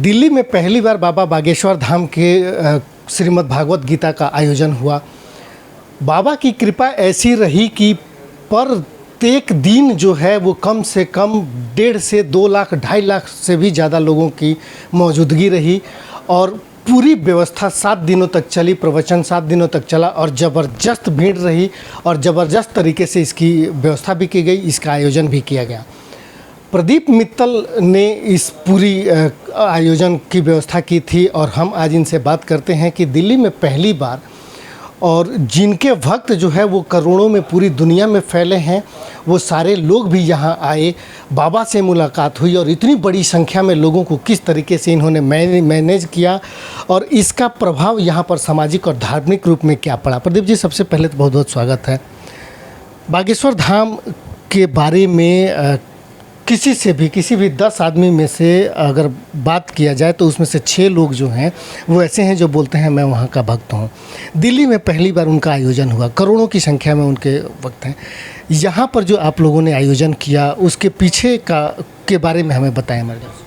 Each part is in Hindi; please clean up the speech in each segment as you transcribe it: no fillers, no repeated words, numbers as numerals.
दिल्ली में पहली बार बाबा बागेश्वर धाम के श्रीमद् भागवत गीता का आयोजन हुआ। बाबा की कृपा ऐसी रही कि प्रत्येक दिन जो है वो कम से कम 1.5 से 2 लाख 2.5 लाख से भी ज़्यादा लोगों की मौजूदगी रही और पूरी व्यवस्था 7 दिनों तक चली, प्रवचन 7 दिनों तक चला और ज़बरदस्त भीड़ रही और ज़बरदस्त तरीके से इसकी व्यवस्था भी की गई, इसका आयोजन भी किया गया। प्रदीप मित्तल ने इस पूरी आयोजन की व्यवस्था की थी और हम आज इनसे बात करते हैं कि दिल्ली में पहली बार और जिनके भक्त जो है वो करोड़ों में पूरी दुनिया में फैले हैं, वो सारे लोग भी यहाँ आए, बाबा से मुलाकात हुई और इतनी बड़ी संख्या में लोगों को किस तरीके से इन्होंने मैनेज किया और इसका प्रभाव यहाँ पर सामाजिक और धार्मिक रूप में क्या पड़ा। प्रदीप जी, सबसे पहले तो बहुत बहुत स्वागत है। बागेश्वर धाम के बारे में किसी भी 10 आदमी में से अगर बात किया जाए तो उसमें से 6 लोग जो हैं वो ऐसे हैं जो बोलते हैं मैं वहाँ का भक्त हूँ। दिल्ली में पहली बार उनका आयोजन हुआ, करोड़ों की संख्या में उनके भक्त हैं। यहाँ पर जो आप लोगों ने आयोजन किया उसके पीछे के बारे में हमें बताएं हमारे।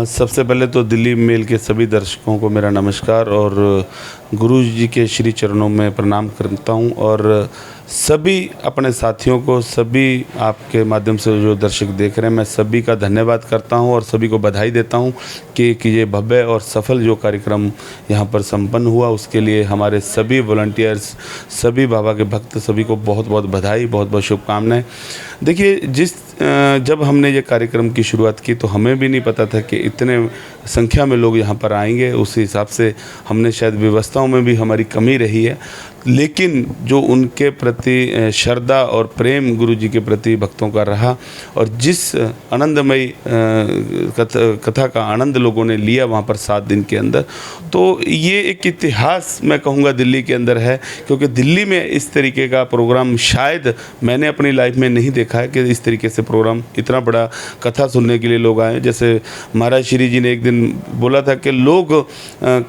सबसे पहले तो दिल्ली मेल के सभी दर्शकों को मेरा नमस्कार और गुरु जी के श्री चरणों में प्रणाम करता हूँ और सभी अपने साथियों को, सभी आपके माध्यम से जो दर्शक देख रहे हैं, मैं सभी का धन्यवाद करता हूं और सभी को बधाई देता हूं कि ये भव्य और सफल जो कार्यक्रम यहां पर संपन्न हुआ उसके लिए हमारे सभी वॉलंटियर्स, सभी बाबा के भक्त, सभी को बहुत बहुत बधाई, बहुत बहुत शुभकामनाएं। देखिए, जब हमने ये कार्यक्रम की शुरुआत की तो हमें भी नहीं पता था कि इतने संख्या में लोग यहाँ पर आएंगे। उस हिसाब से हमने शायद व्यवस्थाओं में भी हमारी कमी रही है, लेकिन जो उनके प्रति श्रद्धा और प्रेम गुरु जी के प्रति भक्तों का रहा और जिस आनंदमयी कथा का आनंद लोगों ने लिया वहाँ पर 7 दिन के अंदर, तो ये एक इतिहास मैं कहूँगा दिल्ली के अंदर है, क्योंकि दिल्ली में इस तरीके का प्रोग्राम शायद मैंने अपनी लाइफ में नहीं देखा है कि इस तरीके से प्रोग्राम, इतना बड़ा कथा सुनने के लिए लोग आए। जैसे महाराज श्री जी ने एक दिन बोला था कि लोग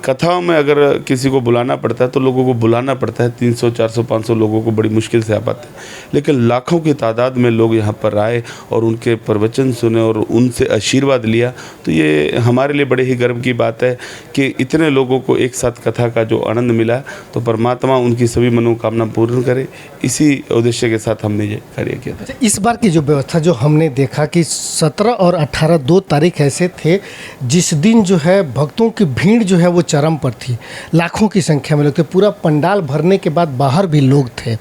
कथाओं में अगर किसी को बुलाना पड़ता है तो लोगों को बुलाना पड़ता है, 300, 400, 500 लोगों को बड़ी मुश्किल से आ पाते हैं, लेकिन लाखों की तादाद में लोग यहाँ पर आए और उनके प्रवचन सुने और उनसे आशीर्वाद लिया। तो ये हमारे लिए बड़े ही गर्व की बात है कि इतने लोगों को एक साथ कथा का जो आनंद मिला, तो परमात्मा उनकी सभी मनोकामना पूर्ण करे, इसी उद्देश्य के साथ हमने ये कार्य किया था। इस बार की जो व्यवस्था जो हमने देखा कि 17 और 18 2 तारीख ऐसे थे जिस दिन जो है भक्तों की भीड़ जो है वो चरम पर थी, लाखों की संख्या में लोग थे, पूरा पंडाल भरने के बाद बाहर भी लोग थे।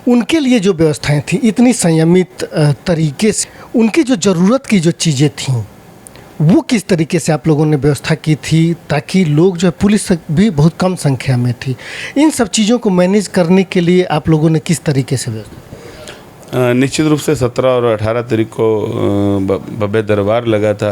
उनके लिए जो व्यवस्थाएं थी इतनी संयमित तरीके से, उनकी जो ज़रूरत की जो चीज़ें थीं वो किस तरीके से आप लोगों ने व्यवस्था की थी, ताकि लोग जो है, पुलिस भी बहुत कम संख्या में थी, इन सब चीज़ों को मैनेज करने के लिए आप लोगों ने किस तरीके से व्यवस्था? निश्चित रूप से 17 और 18 तारीख को भव्य दरबार लगा था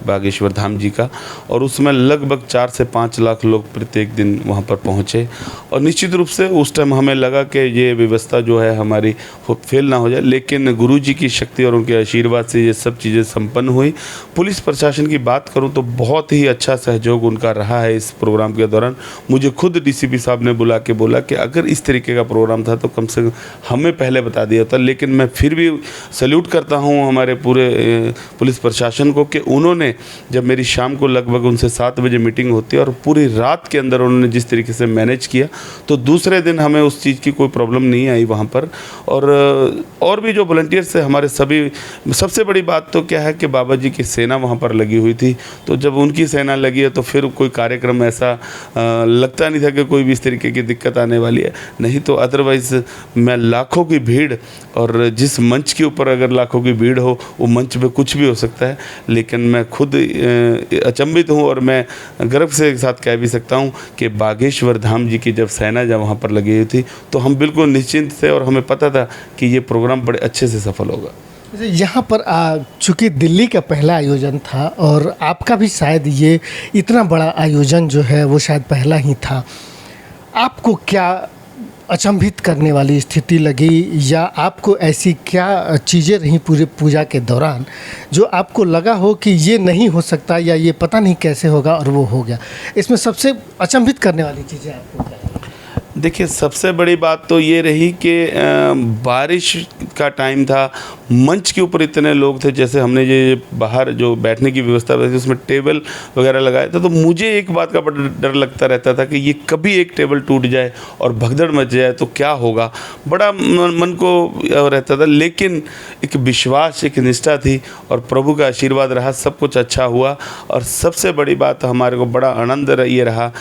बागेश्वर धाम जी का और उसमें लगभग 4 से 5 लाख लोग प्रत्येक दिन वहां पर पहुंचे और निश्चित रूप से उस टाइम हमें लगा कि ये व्यवस्था जो है हमारी फेल ना हो जाए, लेकिन गुरु जी की शक्ति और उनके आशीर्वाद से ये सब चीज़ें संपन्न हुई। पुलिस प्रशासन की बात करूँ तो बहुत ही अच्छा सहयोग उनका रहा है इस प्रोग्राम के दौरान। मुझे खुद DCP साहब ने बुला के बोला कि अगर इस तरीके का प्रोग्राम था तो कम से कम हमें पहले बता दिया था, लेकिन मैं फिर भी सैल्यूट करता हूं हमारे पूरे पुलिस प्रशासन को कि उन्होंने, जब मेरी शाम को लगभग उनसे 7 बजे मीटिंग होती है और पूरी रात के अंदर उन्होंने जिस तरीके से मैनेज किया, तो दूसरे दिन हमें उस चीज़ की कोई प्रॉब्लम नहीं आई वहां पर। और भी जो वॉलंटियर्स थे हमारे सभी, सबसे बड़ी बात तो क्या है कि बाबा जी की सेना वहाँ पर लगी हुई थी, तो जब उनकी सेना लगी है तो फिर कोई कार्यक्रम ऐसा लगता नहीं था कि कोई भी इस तरीके की दिक्कत आने वाली है, नहीं तो अदरवाइज़ मैं लाखों की भीड़, और जिस मंच के ऊपर अगर लाखों की भीड़ हो वो मंच पे कुछ भी हो सकता है, लेकिन मैं खुद अचंभित हूँ और मैं गर्व से साथ कह भी सकता हूँ कि बागेश्वर धाम जी की जब सेना जब वहाँ पर लगी हुई थी तो हम बिल्कुल निश्चिंत थे और हमें पता था कि ये प्रोग्राम बड़े अच्छे से सफल होगा। यहाँ पर चूँकि दिल्ली का पहला आयोजन था और आपका भी शायद ये इतना बड़ा आयोजन जो है वो शायद पहला ही था, आपको क्या अचंभित करने वाली स्थिति लगी या आपको ऐसी क्या चीज़ें रहीं पूरे पूजा के दौरान जो आपको लगा हो कि ये नहीं हो सकता या ये पता नहीं कैसे होगा और वो हो गया? इसमें सबसे अचंभित करने वाली चीज़ें आपको क्या? देखिए, सबसे बड़ी बात तो ये रही कि बारिश का टाइम था, मंच के ऊपर इतने लोग थे, जैसे हमने ये बाहर जो बैठने की व्यवस्था थी उसमें टेबल वगैरह लगाया था, तो मुझे एक बात का बड़ा डर लगता रहता था कि ये कभी एक टेबल टूट जाए और भगदड़ मच जाए तो क्या होगा, बड़ा मन को रहता था। लेकिन एक विश्वास, एक निष्ठा थी और प्रभु का आशीर्वाद रहा, सब कुछ अच्छा हुआ। और सबसे बड़ी बात हमारे को बड़ा आनंद ये रहा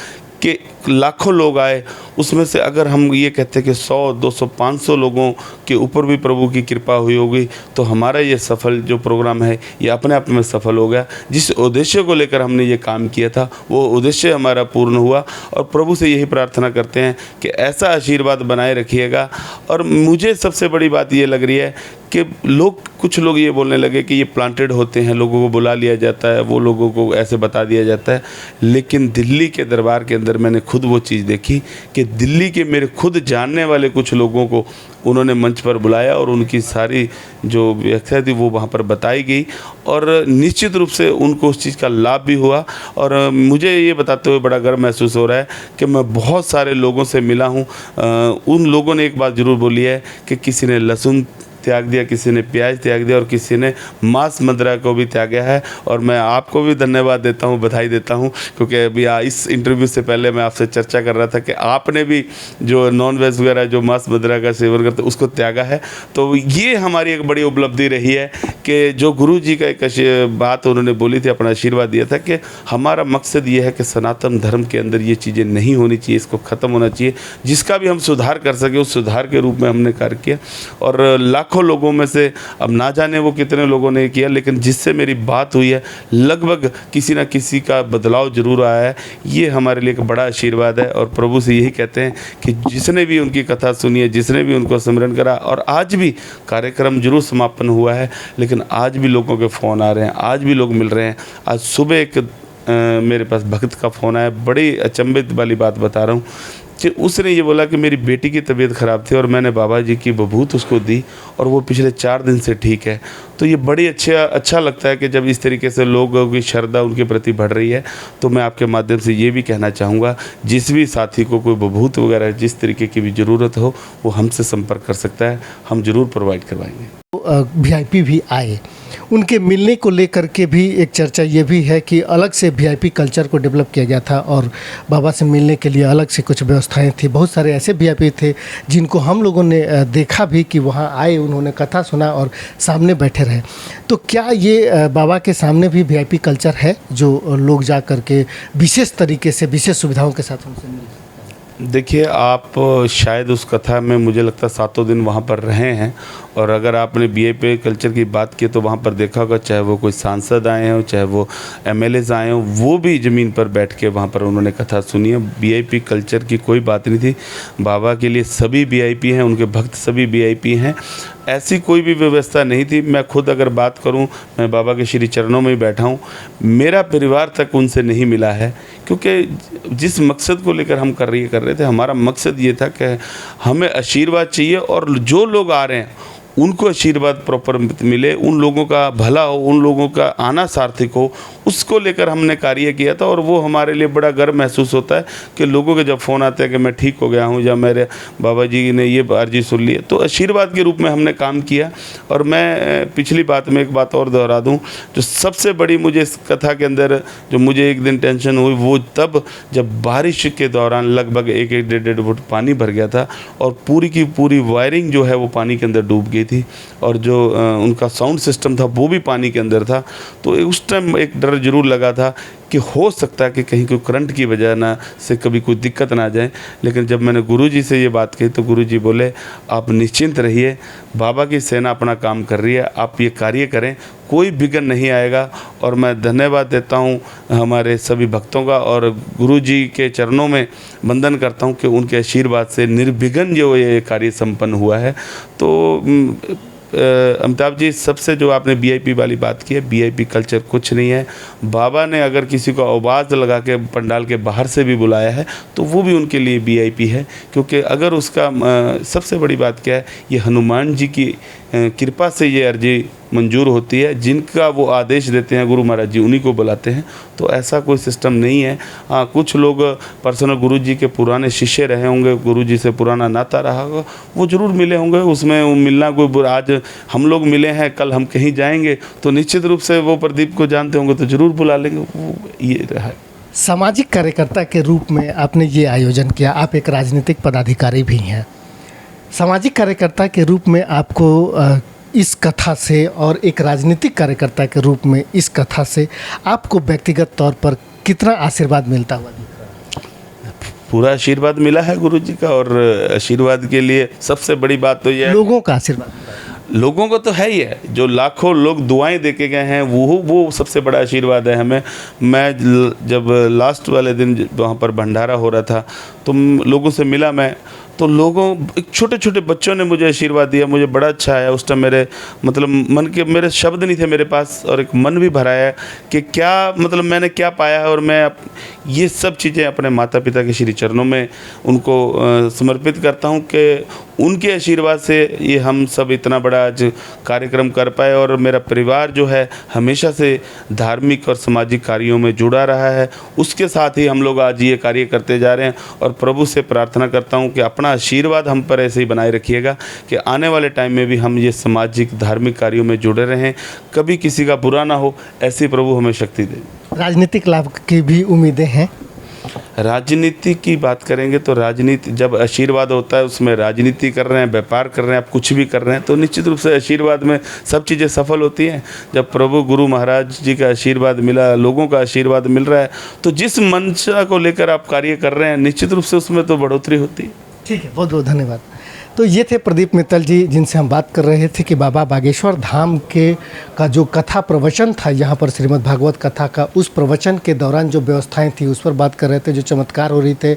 कि लाखों लोग आए, उसमें से अगर हम ये कहते हैं कि 100, 200, 500 लोगों के ऊपर भी प्रभु की कृपा हुई होगी, तो हमारा ये सफल जो प्रोग्राम है ये अपने आप में सफल हो गया। जिस उद्देश्य को लेकर हमने ये काम किया था वो उद्देश्य हमारा पूर्ण हुआ। और प्रभु से यही प्रार्थना करते हैं कि ऐसा आशीर्वाद बनाए रखिएगा। और मुझे सबसे बड़ी बात ये लग रही है कि कुछ लोग ये बोलने लगे कि ये प्लांटेड होते हैं, लोगों को बुला लिया जाता है, वो लोगों को ऐसे बता दिया जाता है। लेकिन दिल्ली के दरबार के अंदर मैंने खुद वो चीज़ देखी कि दिल्ली के मेरे खुद जानने वाले कुछ लोगों को उन्होंने मंच पर बुलाया और उनकी सारी जो व्याख्या थी वो वहाँ पर बताई गई और निश्चित रूप से उनको उस चीज़ का लाभ भी हुआ। और मुझे ये बताते हुए बड़ा गर्व महसूस हो रहा है कि मैं बहुत सारे लोगों से मिला हूँ। उन लोगों ने एक बात ज़रूर बोली है कि किसी ने लहसुन त्याग दिया, किसी ने प्याज त्याग दिया और किसी ने मांस मदिरा को भी त्यागा है। और मैं आपको भी धन्यवाद देता हूँ, बधाई देता हूँ, क्योंकि अभी इस इंटरव्यू से पहले मैं आपसे चर्चा कर रहा था कि आपने भी जो नॉन वेज वगैरह जो मांस मदिरा का सेवन करते उसको त्यागा है। तो ये हमारी एक बड़ी उपलब्धि रही है कि जो गुरु जी का एक बात उन्होंने बोली थी, अपना आशीर्वाद दिया था कि हमारा मकसद ये है कि सनातन धर्म के अंदर ये चीज़ें नहीं होनी चाहिए, इसको ख़त्म होना चाहिए। जिसका भी हम सुधार कर सके उस सुधार के रूप में हमने कार्य किया। और लाखों लोगों में से अब ना जाने वो कितने लोगों ने किया, लेकिन जिससे मेरी बात हुई है लगभग किसी ना किसी का बदलाव जरूर आया है। ये हमारे लिए एक बड़ा आशीर्वाद है। और प्रभु से यही कहते हैं कि जिसने भी उनकी कथा सुनी है, जिसने भी उनको स्मरण करा, और आज भी कार्यक्रम जरूर समापन हुआ है लेकिन आज भी लोगों के फ़ोन आ रहे हैं, आज भी लोग मिल रहे हैं। आज सुबह एक मेरे पास भक्त का फ़ोन आया, बड़ी अचंभित वाली बात बता रहा हूँ कि उसने ये बोला कि मेरी बेटी की तबीयत ख़राब थी और मैंने बाबा जी की बभूत उसको दी और वो पिछले 4 दिन से ठीक है। तो ये बड़ी अच्छा लगता है कि जब इस तरीके से लोगों की श्रद्धा उनके प्रति बढ़ रही है। तो मैं आपके माध्यम से ये भी कहना चाहूँगा, जिस भी साथी को कोई बभूत वगैरह जिस तरीके की भी ज़रूरत हो वो हमसे संपर्क कर सकता है, हम ज़रूर प्रोवाइड करवाएंगे। VIP भी आए, उनके मिलने को लेकर के भी एक चर्चा ये भी है कि अलग से VIP कल्चर को डेवलप किया गया था और बाबा से मिलने के लिए अलग से कुछ व्यवस्थाएं थी। बहुत सारे ऐसे VIP थे जिनको हम लोगों ने देखा भी कि वहाँ आए, उन्होंने कथा सुना और सामने बैठे रहे। तो क्या ये बाबा के सामने भी VIP कल्चर है जो लोग जा कर के विशेष तरीके से विशेष सुविधाओं के साथ उनसे मिल? देखिए, आप शायद उस कथा में मुझे लगता है 7 दिन वहाँ पर रहे हैं। और अगर आपने VIP कल्चर की बात की तो वहाँ पर देखा होगा, चाहे वो कोई सांसद आए हों, चाहे वो MLAs आए हों, वो भी ज़मीन पर बैठ के वहाँ पर उन्होंने कथा सुनी है। VIP कल्चर की कोई बात नहीं थी। बाबा के लिए सभी VIP हैं, उनके भक्त सभी VIP हैं, ऐसी कोई भी व्यवस्था नहीं थी। मैं खुद अगर बात करूं, मैं बाबा के श्री चरणों में ही बैठा हूं, मेरा परिवार तक उनसे नहीं मिला है, क्योंकि जिस मकसद को लेकर हम कर रहे थे, हमारा मकसद ये था कि हमें आशीर्वाद चाहिए और जो लोग आ रहे हैं उनको आशीर्वाद प्रॉपर मिले, उन लोगों का भला हो, उन लोगों का आना सार्थक हो, उसको लेकर हमने कार्य किया था। और वो हमारे लिए बड़ा गर्व महसूस होता है कि लोगों के जब फ़ोन आते हैं कि मैं ठीक हो गया हूँ या मेरे बाबा जी ने ये अर्जी सुन ली है, तो आशीर्वाद के रूप में हमने काम किया। और मैं पिछली बात में एक बात और दोहरा दूँ, जो सबसे बड़ी मुझे इस कथा के अंदर जो मुझे एक दिन टेंशन हुई वो तब जब बारिश के दौरान लगभग 1-1.5 फुट पानी भर गया था और पूरी की पूरी वायरिंग जो है वो पानी के अंदर डूब गई थी और जो उनका साउंड सिस्टम था वो भी पानी के अंदर था। तो उस टाइम एक डर जरूर लगा था कि हो सकता है कि कहीं कोई करंट की वजह ना से कभी कोई दिक्कत ना आ जाए। लेकिन जब मैंने गुरुजी से ये बात कही तो गुरुजी बोले, आप निश्चिंत रहिए, बाबा की सेना अपना काम कर रही है, आप ये कार्य करें, कोई विघ्न नहीं आएगा। और मैं धन्यवाद देता हूँ हमारे सभी भक्तों का और गुरुजी के चरणों में वंदन करता हूँ कि उनके आशीर्वाद से निर्विघ्न जो ये कार्य संपन्न हुआ है। तो अमिताभ जी, सबसे जो आपने VIP वाली बात की है, VIP कल्चर कुछ नहीं है। बाबा ने अगर किसी को आवाज़ लगा के पंडाल के बाहर से भी बुलाया है तो वो भी उनके लिए VIP है, क्योंकि अगर उसका सबसे बड़ी बात क्या है, ये हनुमान जी की कृपा से ये अर्जी मंजूर होती है। जिनका वो आदेश देते हैं गुरु महाराज जी, उन्हीं को बुलाते हैं। तो ऐसा कोई सिस्टम नहीं है। हाँ, कुछ लोग पर्सनल गुरु जी के पुराने शिष्य रहे होंगे, गुरु जी से पुराना नाता रहा होगा, वो ज़रूर मिले होंगे। उसमें वो मिलना कोई आज हम लोग मिले हैं, कल हम कहीं जाएंगे तो निश्चित रूप से वो प्रदीप को जानते होंगे तो ज़रूर बुला लेंगे। वो ये रहा है। सामाजिक कार्यकर्ता के रूप में आपने ये आयोजन किया, आप एक राजनीतिक पदाधिकारी भी हैं। सामाजिक कार्यकर्ता के रूप में आपको इस कथा से और एक राजनीतिक कार्यकर्ता के रूप में इस कथा से आपको व्यक्तिगत तौर पर कितना आशीर्वाद मिलता हुआ दिख रहा है? पूरा आशीर्वाद मिला है गुरु जी का, और आशीर्वाद के लिए सबसे बड़ी बात तो ये है, लोगों का आशीर्वाद। लोगों को तो है ही है। जो लाखों लोग दुआएं दे के गए हैं वो सबसे बड़ा आशीर्वाद है हमें। मैं जब लास्ट वाले दिन वहाँ पर भंडारा हो रहा था तो लोगों से मिला मैं, तो लोगों छोटे छोटे बच्चों ने मुझे आशीर्वाद दिया। मुझे बड़ा अच्छा आया उस टाइम। मेरे मतलब मन के मेरे शब्द नहीं थे मेरे पास, और एक मन भी भरा है कि क्या मतलब मैंने क्या पाया है। और मैं ये सब चीज़ें अपने माता पिता के श्री चरणों में उनको समर्पित करता हूँ कि उनके आशीर्वाद से ये हम सब इतना बड़ा आज कार्यक्रम कर पाए। और मेरा परिवार जो है हमेशा से धार्मिक और सामाजिक कार्यों में जुड़ा रहा है। उसके साथ ही हम लोग आज ये कार्य करते जा रहे हैं। और प्रभु से प्रार्थना करता हूँ कि अपना आशीर्वाद हम पर ऐसे ही बनाए रखिएगा कि आने वाले टाइम में भी हम ये सामाजिक धार्मिक कार्यों में जुड़े रहें, कभी किसी का बुरा ना हो, ऐसी प्रभु हमें शक्ति दे। राजनीतिक लाभ की भी उम्मीदें हैं? राजनीति की बात करेंगे तो राजनीति जब आशीर्वाद होता है उसमें राजनीति कर रहे हैं, व्यापार कर रहे हैं, आप कुछ भी कर रहे हैं तो निश्चित रूप से आशीर्वाद में सब चीज़ें सफल होती हैं। जब प्रभु गुरु महाराज जी का आशीर्वाद मिला, लोगों का आशीर्वाद मिल रहा है, तो जिस मंशा को लेकर आप कार्य कर रहे हैं निश्चित रूप से उसमें तो बढ़ोतरी होती है। ठीक है, बहुत बहुत धन्यवाद। तो ये थे प्रदीप मित्तल जी, जिनसे हम बात कर रहे थे कि बाबा बागेश्वर धाम के का जो कथा प्रवचन था यहाँ पर श्रीमद् भागवत कथा का, उस प्रवचन के दौरान जो व्यवस्थाएं थी उस पर बात कर रहे थे, जो चमत्कार हो रही थे,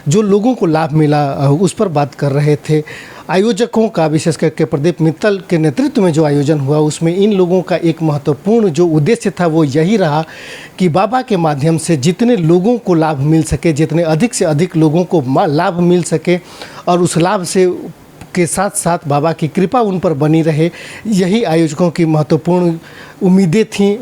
जो लोगों को लाभ मिला उस पर बात कर रहे थे। आयोजकों का, विशेष करके प्रदीप मित्तल के नेतृत्व में जो आयोजन हुआ उसमें इन लोगों का एक महत्वपूर्ण जो उद्देश्य था वो यही रहा कि बाबा के माध्यम से जितने लोगों को लाभ मिल सके, जितने अधिक से अधिक लोगों को लाभ मिल सके और उस लाभ से के साथ साथ बाबा की कृपा उन पर बनी रहे, यही आयोजकों की महत्वपूर्ण उम्मीदें थीं।